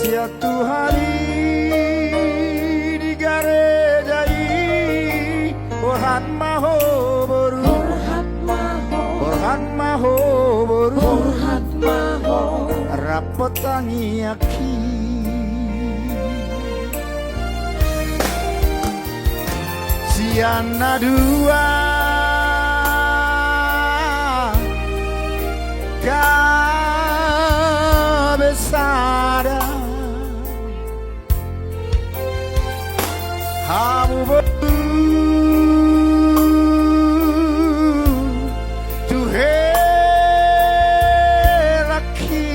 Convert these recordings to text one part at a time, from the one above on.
Suatu hari di garejai Borhan maho boru Borhan maho boru Rapot tangi aki Siana dua Kabesada Hamu beru Tuhe laki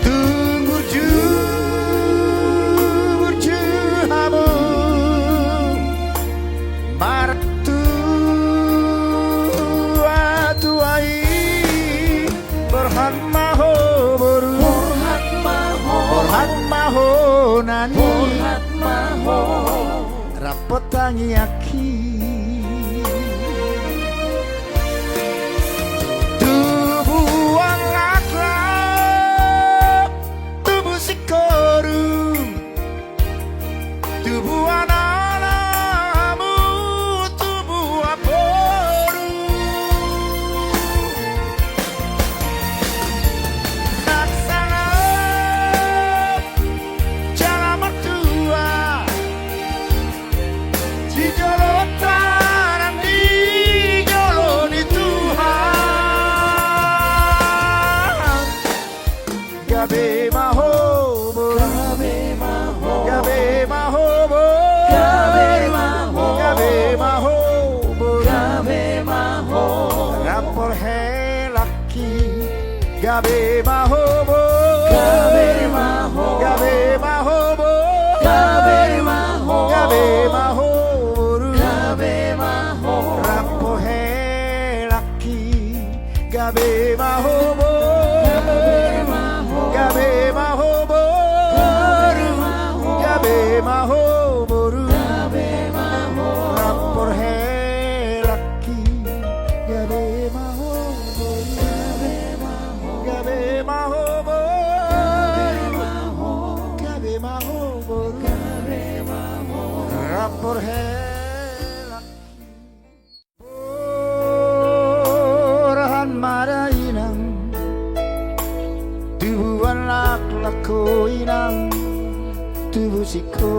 Tunggu burju hamu Marak tuai Borhan maho boru Borhan maho nani Rapot tangi aki Tubuh angkatlah Tubuh sikoru Tubuh anak-anakmu Tubuh aboru Laksana Jangan mertua Di jolotan di joloni Tuhan Gabe maho boru Gabe maho boru Gabe maho boru Rapor he laki Gabe maho boru Gabe maho boru Gabe maho boru Rapor he laki Gabe maho boru Gabe maho boru Gabe maho boru Rapor he laki Gabe maho boru Gabe maho boru Gabe maho boru Rapor he laki Borhan marainang Tubuhan lak-lako inang Tubuh siko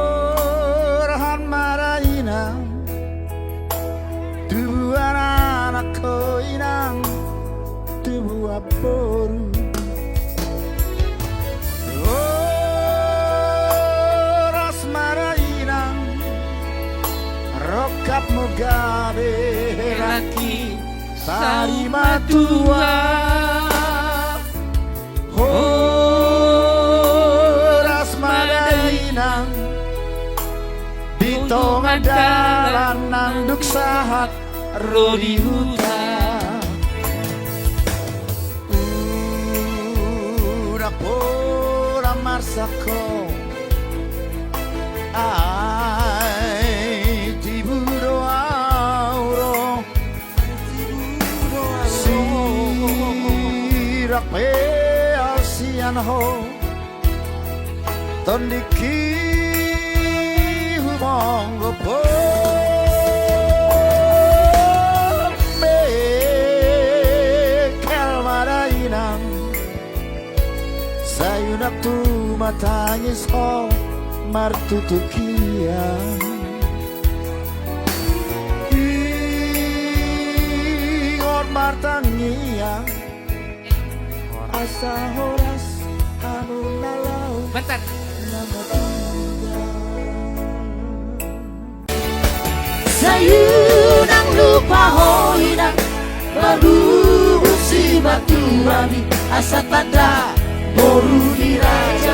Borhan marainang Tubuh anak-anakku inang Tubuh aboru Ras marainang Rokap mugabe laki Sarima tua Ras marainang Dito ngadalan nanduk sahat Rodi hutan Pura marsako Ai tiburo auro Sirak pe alsian ho Tondiki humongo po Mekel marainang Sayunak tu matanyis ho martutukian Ingon martangian Asa horas anu nalau Bentar. Nama tinggal Sayunang lupa hoinang Baru si batu abi Asa pada boru dirai